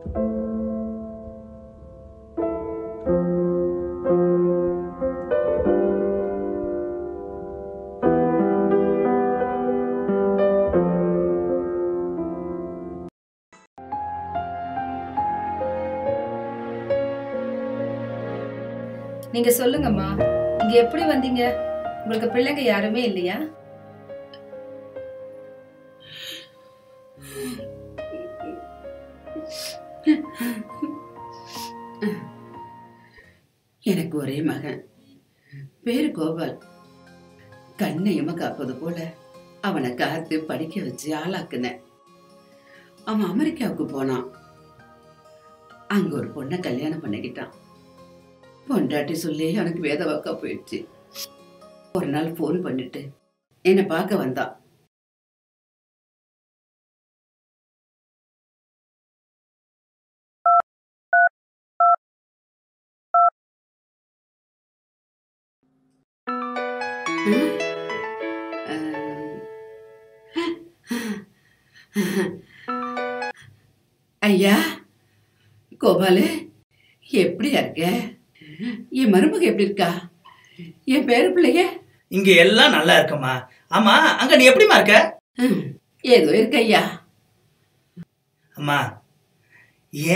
நீங்க சொல்லுங்கம்மா, இங்க எப்படி வந்தீங்க? உங்களுக்கு பிள்ளைங்க யாருமே இல்லையா? எனக்கு ஒரே மகன், பேரு கோபால். கண்ணையம காப்பது போல அவனை காத்து படிக்க வச்சு ஆளாக்குன. அவன் அமெரிக்காவுக்கு போனான். அங்க ஒரு பொண்ணை கல்யாணம் பண்ணிக்கிட்டான். பொண்டாட்டி சொல்லி அவனுக்கு வேத வாக்கா போயிடுச்சு. ஒரு நாள் போன் பண்ணிட்டு என்னை பார்க்க வந்தான். ஐயா கோபாலு, எப்படியா இருக்க? என் மருமக எப்படி இருக்கா? என் பேரு பிள்ளைய இங்க எல்லாம் நல்லா இருக்குமா. ஆமா, அங்க நீ எப்படிமா இருக்க? ஏதோ இருக்க ஐயா. அம்மா,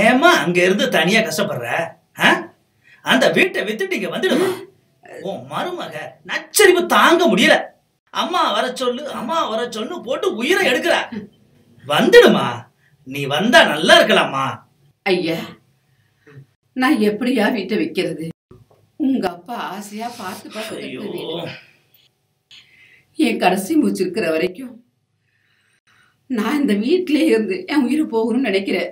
ஏமா அங்க இருந்து தனியா கஷ்டப்படுற? அந்த வீட்டை வித்துட்டு இங்க வந்துடுமா. உன் மருமக நச்சரிப்பு தாங்க முடியல. அம்மா வர சொல்லு, அம்மா வர சொல்லு போட்டு உயிரை எடுக்கிற. வந்துடுமா, நீ வந்தா நல்லா இருக்கலாமா. ஐயா, நான் எப்படியா வீட்டை வைக்கிறது? உங்க அப்பா ஆசையா பார்த்து பார்த்து என் கடைசி மூச்சு இருக்கிற வரைக்கும் நான் இந்த வீட்டிலே இருந்து என் உயிரை போகணும்னு நினைக்கிறேன்.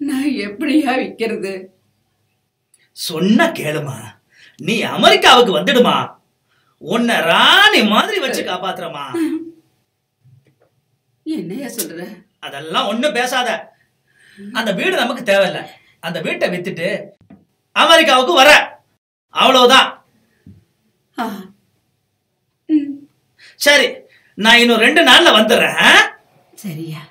நான் எப்படியா விக்கிறது? சொன்ன கேளுமா, நீ அமெரிக்காவுக்கு வந்துடுமா. உன்னை ராணி மாதிரி வச்சு காப்பாத்துறமா. என்னையா சொல்ற? அதெல்லாம் ஒண்ணும் பேசாத. அந்த வீடு நமக்கு தேவையில்லை. அந்த வீட்டை வித்துட்டு அமெரிக்காவுக்கு வர, அவ்வளவுதான். சரி, நான் இன்னும் 2 நாள்ல வந்துடுறேன். சரியா?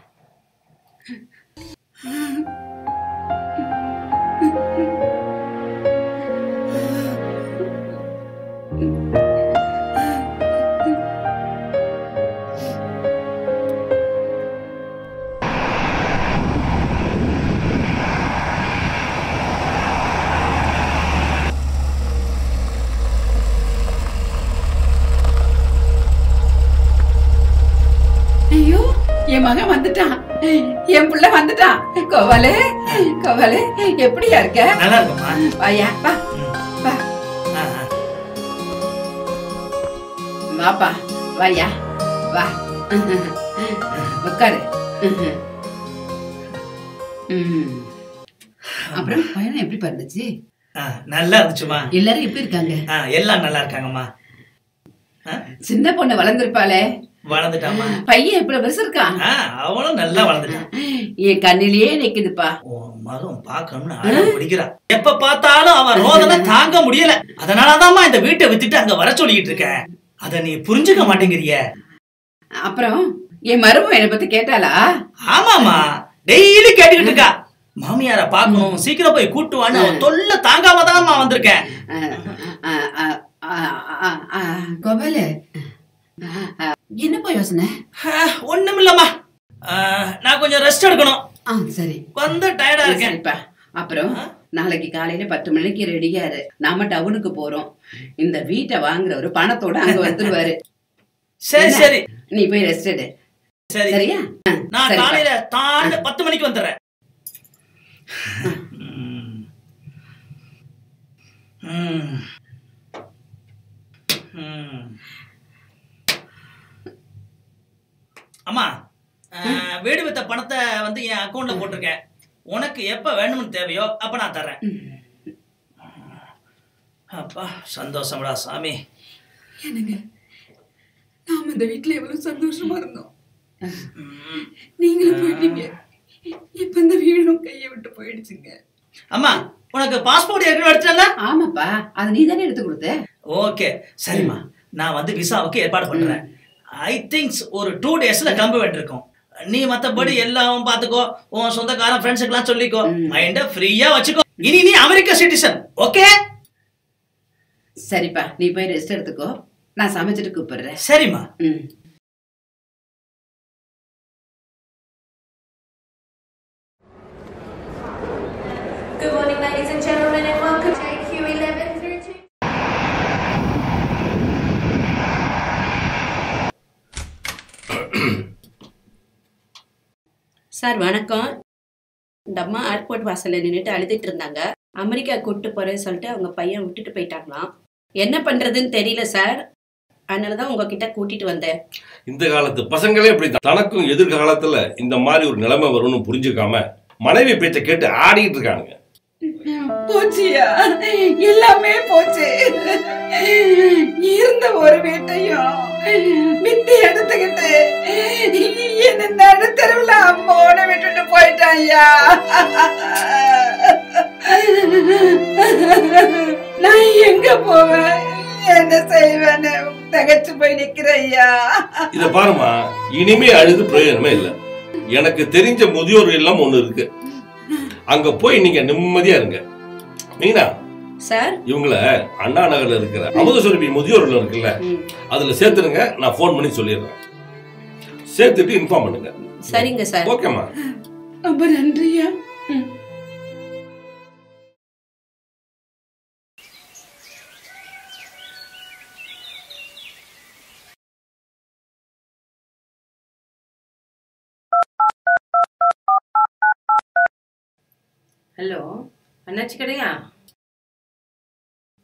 ஐயோ, என் மகன் வந்துட்டான். என் புள்ள வந்துட்டான். கோவாலே, கோவாலே, எப்படியா இருக்க? நல்லா இருக்குமா. வாயா, வா வா. வாப்பா, வாயா, வா. உட்காரு. அப்புறம் பயணம் எப்படி பண்ணுச்சு? நல்லா இருந்துச்சுமா. எல்லாரும் எப்படி இருக்காங்க? எல்லாம் நல்லா இருக்காங்கம்மா. சின்ன பொண்ணு வளர்ந்துருப்பாளே? வளர்ந்துட்டாமா. பையன் எப்படி பெருசு இருக்கான்? அவனும் நல்லா வளர்ந்துட்டான். என் கண்ணிலேயே நிக்குதுப்பா. மகன் பாக்கணும்னு அடம் பிடிக்கிறான். எப்ப பார்த்தாலும் அவன் ரோதனை தாங்க முடியல. அதனாலதான்மா இந்த வீட்டை வித்துட்டு அங்க வர சொல்லிட்டு இருக்கேன். அத நீ புரிஞ்சுக்க மாட்டேங்கிறிய. அப்புறம் என் மருமகன் என்னை பத்தி கேட்டாளா? ஆமாமா, டெய்லி கேட்டுக்கிட்டு இருக்கா. மாமியார பாக்கணும், சீக்கிரம் போய் கூட்டுவான்னு அவன் தொல்லை தாங்காம தான்மா வந்திருக்கேன். கோபாலு, என்னப்பா யோசனை? ஒண்ணும் இல்லம்மா, நான் கொஞ்சம் ரெஸ்ட் எடுக்கணும். சரி, கொஞ்சம் டயர்டா இருக்கேன். அப்புறம் நாளைக்கு காலையில 10 மணிக்கு ரெடியாரு. நாம டவுனுக்கு போறோம். இந்த வீட்டை வாங்குறவரு பணத்தோட அங்க வந்துருவாரு. சரி சரி, நீ போய் ரெஸ்ட் எடு. சரி சரியா? நான் காலையில 10 மணிக்கு வந்துடுறேன். அம்மா, வீடு வித்த பணத்தை வந்து என் அக்கௌண்ட்ல போட்டிருக்கேன். உனக்கு எப்ப வேணும்னு தேவையோ அப்ப நான் தர்றேன். அப்பா சந்தோஷம்டா சாமி. எனக்கு நாம இந்த வீட்டுல எவ்வளவு சந்தோஷமா இருந்தோம். நீங்களும் போயிட்டீங்க. இப்ப இந்த வீடும் கையை விட்டு போயிடுச்சுங்க. அம்மா, உனக்கு பாஸ்போர்ட் ஏற்கனவே எடுத்துட்டல? ஆமாப்பா, அது நீ தானே எடுத்து கொடுத்த. ஓகே சரிம்மா, நான் வந்து விசாவுக்கு ஏற்பாடு பண்றேன். ஐ திங்க்ஸ் ஒரு 2 டேஸ்ல கிளம்ப வேண்டியிருக்கும். நீ மத்தபடி எல்லாம் பாத்துக்கோ, உன் சொந்தக்காரன் ஃப்ரெண்ட்ஸுக்கெல்லாம் சொல்லிக்கோ, மைண்ட ஃப்ரீயா வச்சுக்கோ. இனி நீ அமெரிக்கா சிட்டிசன், ஓகே? சரிப்பா, நீ போய் ரெஸ்ட் எடுத்துக்கோ, நான் சமைச்சிட்டு கூப்பிடுறேன். சரிம்மா. Good morning, ladies and gentlemen, and welcome to Q11 through to... sir வணக்கம். இந்த அம்மா ஏர்போர்ட் வாசல்ல நின்றுட்டு அழுதுட்டு இருந்தாங்க. அமெரிக்கா கூப்பிட்டு போறேன்னு சொல்லிட்டு அவங்க பையன் விட்டுட்டு போயிட்டாங்களாம். என்ன பண்றதுன்னு தெரியல சார், அதனாலதான் உங்ககிட்ட கூட்டிட்டு வந்தேன். இந்த காலத்து பசங்களே இப்படிதான். தனக்கும் எதிர்காலத்துல இந்த மாதிரி ஒரு நிலைமை வரும்னு புரிஞ்சுக்காம மனைவி பேச்சை கேட்டு ஆடிட்டு இருக்கானுங்க. போச்சியா, எல்லாமே போச்சு. இருந்த ஒரு வீட்டையும் வித்து எடுத்துக்கிட்டு என்ன நடுத்தருவுல அம்மோட விட்டுட்டு போயிட்டாயா. நான் எங்க போவேன், என்ன செய்வேன்னு தகச்சு போய் நிக்கிறையா. இத பாருமா, இனிமே அழுது பிரயோஜனமே இல்ல. எனக்கு தெரிஞ்ச முதியோர் இல்லம் ஒண்ணு இருக்கு, அங்க போய் நீங்க நிம்மதியா இருங்க. மீனா சார், இவங்கள அண்ணா நகர்ல இருக்கிற அமுதசுரபி முதியோர் இல்லம் இருக்குல்ல, அதுல சேர்த்துருங்க. நான் போன் பண்ணி சொல்லிடுறேன், சேர்த்துட்டு இன்ஃபார்ம் பண்ணுங்க. சரிங்க சார். ஓகேமா, ரொம்ப நன்றியா. ஹலோ, அண்ணாச்சி கடையா?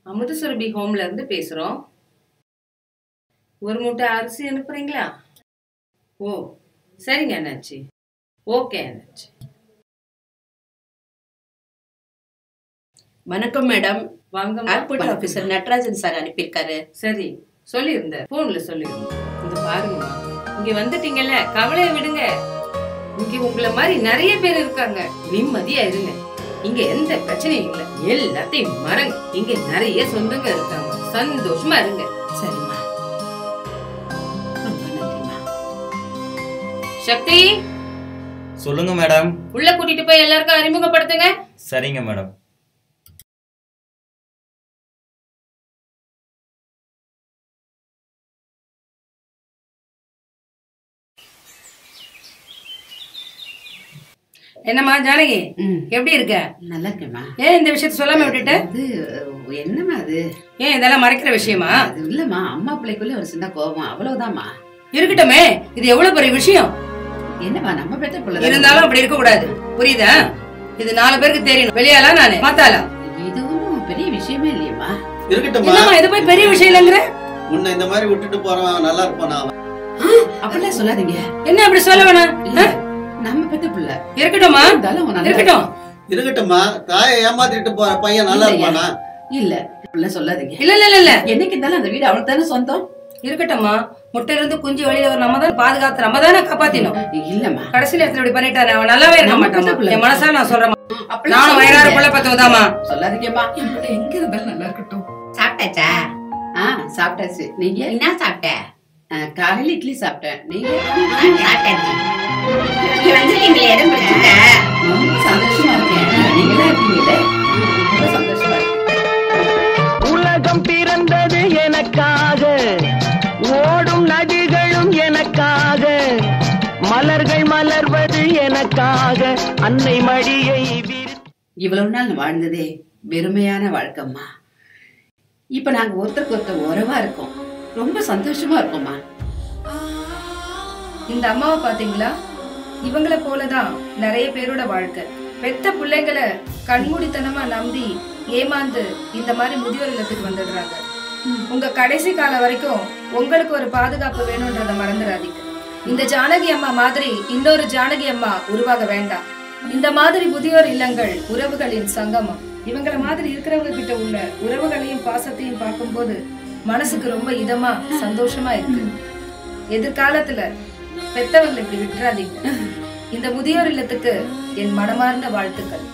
அமுதசுரபி ஹோம்ல இருந்து பேசுறோம். ஒரு மூட்டை அரிசி அனுப்புறீங்களா? ஓ சரிங்க அண்ணாச்சி, ஓகே அண்ணாச்சி. வணக்கம் மேடம். வாங்க. ஏர்போர்ட் ஆபீசர் நட்ராஜன் சார் அனுப்பியிருக்காரு. சரி, சொல்லியிருந்தேன், போன்ல சொல்லியிருந்தேன். இந்த பாருங்கம்மா, இங்க வந்துட்டீங்கல்ல, கவலையை விடுங்க. இங்க உங்களை மாதிரி நிறைய பேர் இருக்காங்க, நிம்மதியா இருங்க. இங்க எந்த பிரச்சனையும் இல்ல, எல்லாத்தையும் மறங்க. இங்க நிறைய சொந்தங்க இருக்காங்க, சந்தோஷமா இருங்க. சரிம்மா, ரொம்ப நன்றிம்மா. சக்தி, சொல்லுங்க மேடம். உள்ள கூட்டிட்டு போய் எல்லாருக்கும் அறிமுகப்படுத்துங்க. சரிங்க மேடம். என்னம்மா ஜானகி, எப்படி இருக்க? நல்லா இருக்கேம்மா. ஏன் இந்த விஷயத்த சொல்லாம விட்டுட்ட? அது என்னம்மா அது? ஏன் இதெல்லாம் மறைக்கிற விஷயமா? அது இல்லம்மா, அம்மா பிள்ளைக்குள்ள ஒரு சின்ன கோபம், அவ்வளவுதாம்மா. இருக்கட்டுமே, இது எவ்வளவு பெரிய விஷயம். என்னம்மா, நம்ம பெற்ற பிள்ளை இருந்தாலும் அப்படி இருக்க கூடாது, புரியுதா? இது 4 பேருக்கு தெரியணும். வெளியாலா நானு மாத்தாலா? இது ஒண்ணும் பெரிய விஷயமே இல்லையம்மா. இருக்கட்டும்மா, என்னம்மா இது போய் பெரிய விஷயம் இல்லங்கிற? உன்னை இந்த மாதிரி விட்டுட்டு போறவன் நல்லா இருப்பானா? அப்படிலாம் சொல்லாதீங்க. என்ன அப்படி சொல்ல வேணாம்? நம்ம பெத்த பிள்ளை. இருக்கட்டும்மா, இருக்கட்டும். இருக்கட்டும்மா, தாயை ஏமாத்திட்டு போற பையன் நல்லா இருப்பானா? இல்ல, அப்படிலாம் சொல்லாதீங்க. இல்ல இல்ல இல்ல, என்னைக்கு இருந்தாலும் அந்த வீடு அவளுக்கு தானே சொந்தம். இருக்கட்டும்மா. முட்டையில இருந்து குஞ்சு வெளியில வர நம்ம தான் பாதுகாத்து, நம்ம தானே காப்பாத்தினோம். இல்லம்மா, கடைசி நேரத்துல இப்படி பண்ணிட்டாரு, அவன் நல்லாவே இருக்க மாட்டான். என் மனசா நான் சொல்றேன், நானும் வயநாடு பிள்ளை பத்துவதாமா. சொல்லாதீங்கம்மா, என் பிள்ளை எங்க இருந்தாலும் நல்லா இருக்கட்டும். சாப்பிட்டாச்சா? சாப்பிட்டாச்சு. நீங்க என்ன சாப்பிட்ட? காலையில இட்லி சாப்பிட்டேன். நீங்க? ரொம்ப சந்தோஷமா இருக்கேன். நீங்களா இருக்கீங்களே, ரொம்ப சந்தோஷமா இருக்கேன். உலகம் பிறந்தது எனக்காக, ஓடும் நதிகளும் எனக்காக, மலர்கள் மலர்வது எனக்காக, அன்னை மடியை இவ்வளவு நாள் வாழ்ந்ததே வெறுமையான வாழ்க்கைம்மா. இப்ப நாங்க ஒருத்தருக்கு ஒருத்தர் உறவா இருக்கோம், ரொம்ப சந்தோஷமா இருக்கோம்மா. இந்த அம்மாவை பாத்தீங்களா? இவங்கள போலதான் நிறைய பேரோட வாழ்க்கை. பெத்த பிள்ளைங்களை கண்மூடித்தனமா நம்பி ஏமாந்து இந்த மாதிரி முதியோர் இல்லத்துக்கு வந்துடுறாங்க. உங்க கடைசி காலம் வரைக்கும் உங்களுக்கு ஒரு பாதுகாப்பு வேணும்ன்றத மறந்துடாதீங்க. இந்த ஜானகி அம்மா மாதிரி இன்னொரு ஜானகி அம்மா உருவாக வேண்டாம். இந்த மாதிரி முதியோர் இல்லங்கள் உறவுகளின் சங்கமம். இவங்கள மாதிரி இருக்கிறவங்க கிட்ட உள்ள உறவுகளையும் பாசத்தையும் பார்க்கும்போது மனசுக்கு ரொம்ப இதமா சந்தோஷமா இருக்கு. எதிர்காலத்துல பெத்தவங்களை இப்படி விட்டுறாதீங்க. இந்த முதியோர் இல்லத்துக்கு என் மனமார்ந்த வாழ்த்துக்கள்.